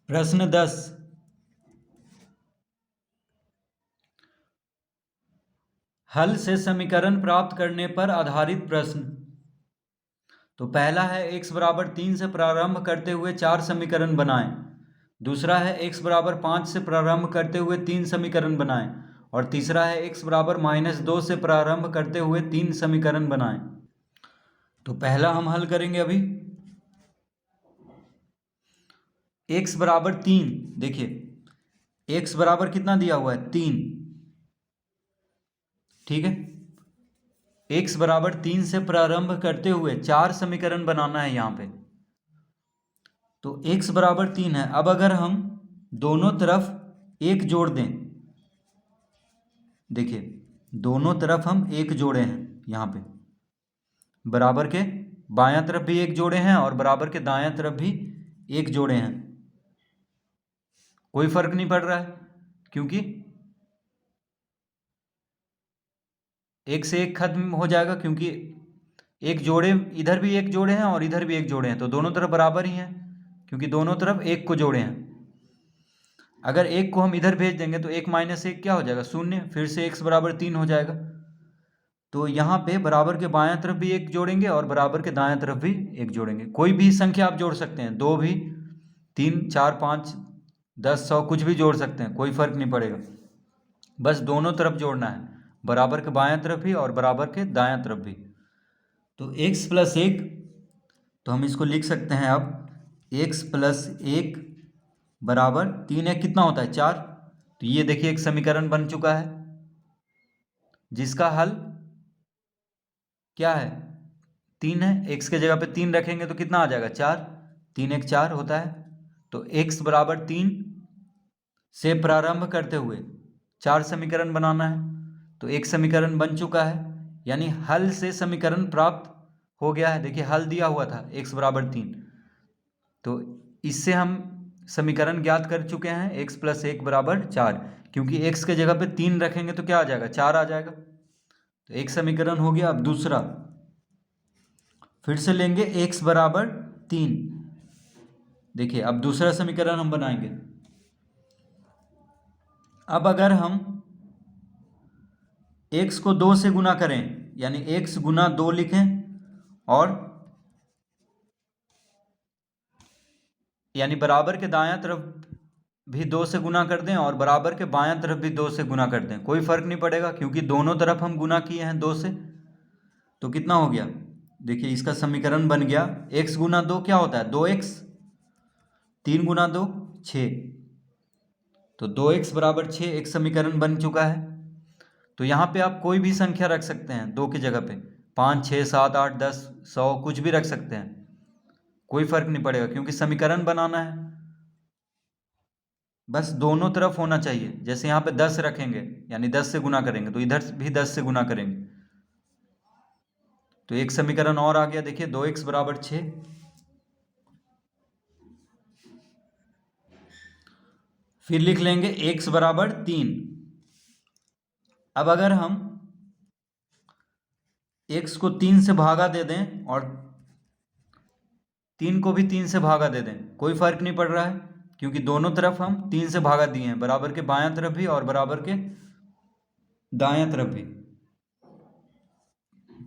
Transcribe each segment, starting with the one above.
प्रश्न 10, हल से समीकरण प्राप्त करने पर आधारित प्रश्न। तो पहला है x बराबर 3 से प्रारंभ करते हुए 4 समीकरण बनाएं। दूसरा है x बराबर 5 से प्रारंभ करते हुए 3 समीकरण बनाएं। और तीसरा है x बराबर -2 से प्रारंभ करते हुए 3 समीकरण बनाएं। तो पहला हम हल करेंगे अभी। x बराबर 3, देखिए x बराबर कितना दिया हुआ है 3, ठीक है। x बराबर 3 से प्रारंभ करते हुए 4 समीकरण बनाना है यहाँ पे। तो x बराबर 3 है। अब अगर हम दोनों तरफ एक जोड़ दें, देखिए दोनों तरफ हम एक जोड़े हैं यहाँ पे, बराबर के बायां तरफ भी एक जोड़े हैं और बराबर के दायां तरफ भी एक जोड़े हैं। कोई फर्क नहीं पड़ रहा है क्योंकि एक से एक खत्म हो जाएगा, क्योंकि एक जोड़े, इधर भी एक जोड़े हैं और इधर भी एक जोड़े हैं, तो दोनों तरफ बराबर ही हैं क्योंकि दोनों तरफ एक को जोड़े हैं। अगर एक को हम इधर भेज देंगे तो 1 - 1 क्या हो जाएगा 0, फिर से x बराबर 3 हो जाएगा। तो यहाँ पे बराबर के बायां तरफ भी एक जोड़ेंगे और बराबर के दायां तरफ भी एक जोड़ेंगे। कोई भी संख्या आप जोड़ सकते हैं, 2 भी, 3, 4, 5, 10, 100 कुछ भी जोड़ सकते हैं, कोई फर्क नहीं पड़ेगा। बस दोनों तरफ जोड़ना है, बराबर के बायां तरफ भी और बराबर के दायां तरफ भी। तो x + 1, तो हम इसको लिख सकते हैं अब x + 1 बराबर 3 1 कितना होता है 4। तो ये देखिए एक समीकरण बन चुका है जिसका हल क्या है 3 है। x के जगह पे 3 रखेंगे तो कितना आ जाएगा 4, 3 1 4 होता है। तो x बराबर 3 से प्रारंभ करते हुए 4 समीकरण बनाना है। तो एक समीकरण बन चुका है, यानी हल से समीकरण प्राप्त हो गया है। देखिए हल दिया हुआ था x बराबर 3, तो इससे हम समीकरण ज्ञात कर चुके हैं x + 1 बराबर 4, क्योंकि x के जगह पे 3 रखेंगे तो क्या आ जाएगा 4 आ जाएगा। तो एक समीकरण हो गया। अब दूसरा फिर से लेंगे x बराबर 3। देखिए अब दूसरा समीकरण हम बनाएंगे। अब अगर हम x को 2 से गुना करें, यानी x गुना 2 लिखें, और यानी बराबर के दायां तरफ भी 2 से गुना कर दें और बराबर के बायां तरफ भी 2 से गुना कर दें, कोई फर्क नहीं पड़ेगा क्योंकि दोनों तरफ हम गुना किए हैं 2 से। तो कितना हो गया, देखिए इसका समीकरण बन गया x गुना 2 क्या होता है 2x, 3 गुना 2 6, तो 2x बराबर 6 एक समीकरण बन चुका है। तो यहाँ पे आप कोई भी संख्या रख सकते हैं 2 की जगह पे, 5 6 7 8 10 100 कुछ भी रख सकते हैं, कोई फर्क नहीं पड़ेगा क्योंकि समीकरण बनाना है। बस दोनों तरफ होना चाहिए। जैसे यहाँ पे 10 रखेंगे यानी 10 से गुना करेंगे तो इधर भी 10 से गुना करेंगे, तो एक समीकरण और आ गया। देखिए 2x बराबर 6। फिर लिख लेंगे x बराबर 3। अब अगर हम x को 3 से भागा दे दें और 3 को भी 3 से भागा दे दें, कोई फर्क नहीं पड़ रहा है क्योंकि दोनों तरफ हम 3 से भागा दिए हैं, बराबर के बायां तरफ भी और बराबर के दायां तरफ भी।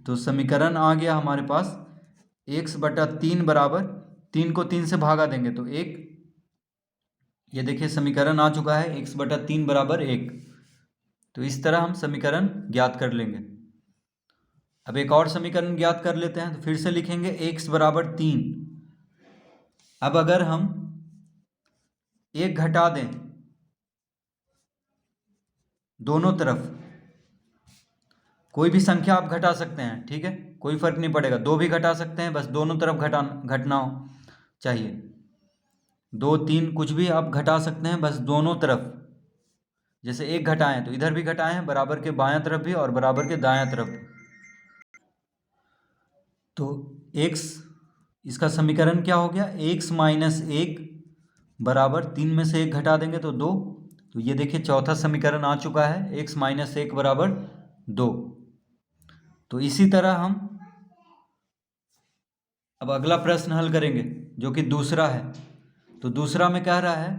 तो समीकरण आ गया हमारे पास x/3 बराबर 3 को 3 से भागा देंगे तो 1। ये देखिए समीकरण आ चुका है x/3 बराबर 1। तो इस तरह हम समीकरण ज्ञात कर लेंगे। अब एक और समीकरण ज्ञात कर लेते हैं। तो फिर से लिखेंगे x बराबर 3। अब अगर हम 1 घटा दें दोनों तरफ, कोई भी संख्या आप घटा सकते हैं, ठीक है, कोई फर्क नहीं पड़ेगा, 2 भी घटा सकते हैं, बस दोनों तरफ घटना चाहिए। 2 3 कुछ भी आप घटा सकते हैं, बस दोनों तरफ। जैसे 1 घटाएं तो इधर भी घटाएं, बराबर के बायां तरफ भी और बराबर के दायां तरफ। तो x, इसका समीकरण क्या हो गया x - 1 बराबर 3 में से 1 घटा देंगे तो 2। तो ये देखिए चौथा समीकरण आ चुका है x - 1 बराबर 2। तो इसी तरह हम अब अगला प्रश्न हल करेंगे जो कि दूसरा है। तो दूसरा में कह रहा है,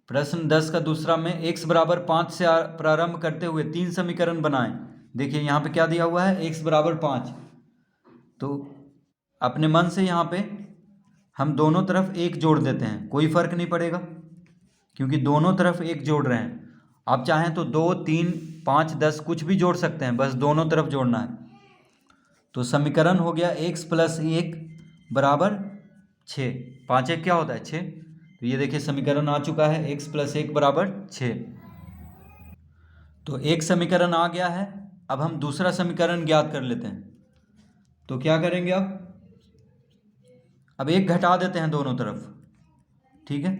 प्रश्न 10 का दूसरा में x बराबर 5 से प्रारंभ करते हुए 3 समीकरण बनाएं। देखिए यहाँ पे क्या दिया हुआ है, x बराबर 5। तो अपने मन से यहाँ पे हम दोनों तरफ 1 जोड़ देते हैं, कोई फर्क नहीं पड़ेगा क्योंकि दोनों तरफ 1 जोड़ रहे हैं। आप चाहें तो 2, 3, 5, 10 कुछ भी जोड़ सकते हैं, बस दोनों तरफ जोड़ना है। तो समीकरण हो गया x + 1 बराबर 6। 5 1 क्या होता है, 6। तो ये देखिए समीकरण आ चुका है, x + 1 बराबर 6। तो एक समीकरण आ गया है। अब हम दूसरा समीकरण ज्ञात कर लेते हैं। तो क्या करेंगे, अब 1 घटा देते हैं दोनों तरफ, ठीक है।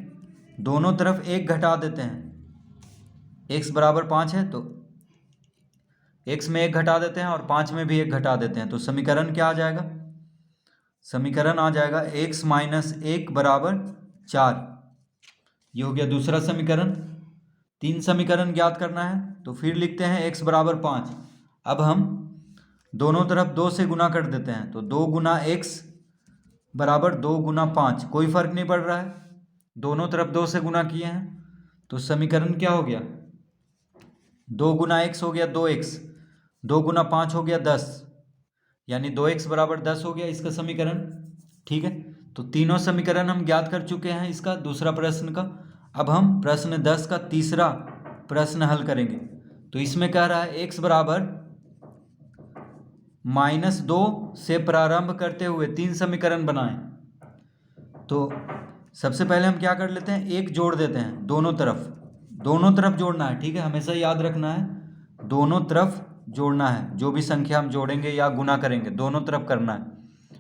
दोनों तरफ 1 घटा देते हैं। x बराबर 5 है तो x में 1 घटा देते हैं और 5 में भी 1 घटा देते हैं। तो समीकरण क्या आ जाएगा, समीकरण आ जाएगा x - 1 बराबर 4। ये हो गया दूसरा समीकरण। 3 समीकरण ज्ञात करना है तो फिर लिखते हैं x बराबर 5। अब हम दोनों तरफ 2 से गुना कर देते हैं। तो 2 गुना x बराबर 2 गुना 5, कोई फर्क नहीं पड़ रहा है, दोनों तरफ 2 से गुना किए हैं। तो समीकरण क्या हो गया, 2 गुना x हो गया 2x, 2 गुना 5 हो गया 10, यानी 2x बराबर 10 हो गया इसका समीकरण, ठीक है। तो तीनों समीकरण हम ज्ञात कर चुके हैं इसका दूसरा प्रश्न का। अब हम प्रश्न 10 का तीसरा प्रश्न हल करेंगे। तो इसमें कह रहा है x बराबर -2 से प्रारंभ करते हुए 3 समीकरण बनाएं। तो सबसे पहले हम क्या कर लेते हैं, 1 जोड़ देते हैं दोनों तरफ जोड़ना है, ठीक है। हमेशा याद रखना है दोनों तरफ जोड़ना है, जो भी संख्या हम जोड़ेंगे या गुना करेंगे दोनों तरफ करना है,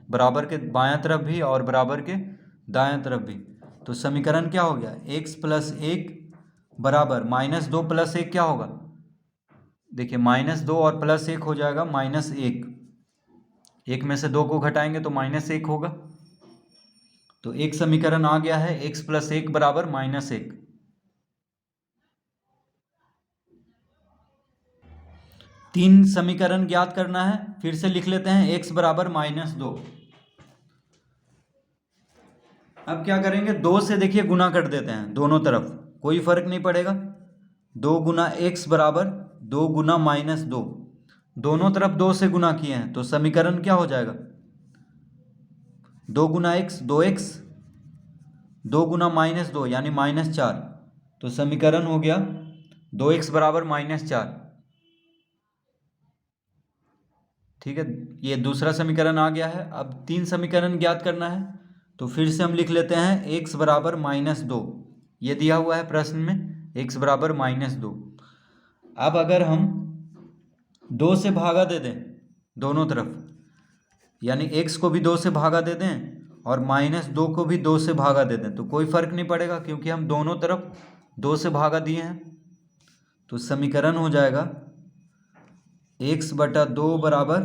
बराबर के बायां तरफ भी और बराबर के दायां तरफ भी। तो समीकरण क्या हो गया, x + 1 बराबर -2 + 1 क्या होगा, देखिए -2 और +1 हो जाएगा -1। 1 में से 2 को घटाएंगे तो -1 होगा। तो एक समीकरण आ गया है x + 1 बराबर -1। तीन समीकरण ज्ञात करना है, फिर से लिख लेते हैं x बराबर -2। अब क्या करेंगे, 2 से देखिए गुना कर देते हैं दोनों तरफ, कोई फर्क नहीं पड़ेगा। 2 गुना x बराबर 2 गुना -2, दोनों तरफ 2 से गुना किए हैं। तो समीकरण क्या हो जाएगा, 2 गुना x 2x, 2 गुना -2 यानी -4। तो समीकरण हो गया 2x बराबर -4, ठीक है। ये दूसरा समीकरण आ गया है। अब 3 समीकरण ज्ञात करना है। तो फिर से हम लिख लेते हैं x बराबर -2, ये दिया हुआ है प्रश्न में x बराबर -2। अब अगर हम 2 से भागा दे दें दोनों तरफ, यानी x को भी 2 से भागा दे दें और -2 को भी 2 से भागा दे दें, तो कोई फर्क नहीं पड़ेगा क्योंकि हम दोनों तरफ 2 से भागा दिए हैं। तो समीकरण हो जाएगा x/2 बराबर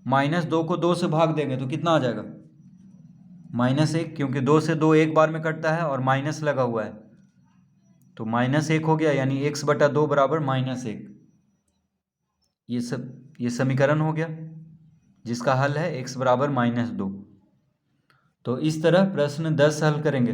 -2 को 2 से भाग देंगे तो कितना आ जाएगा, -1, क्योंकि 2 से 2 एक बार में कटता है और माइनस लगा हुआ है, तो -1 हो गया, यानी x/2 बराबर -1। ये समीकरण हो गया जिसका हल है x बराबर -2। तो इस तरह प्रश्न 10 हल करेंगे।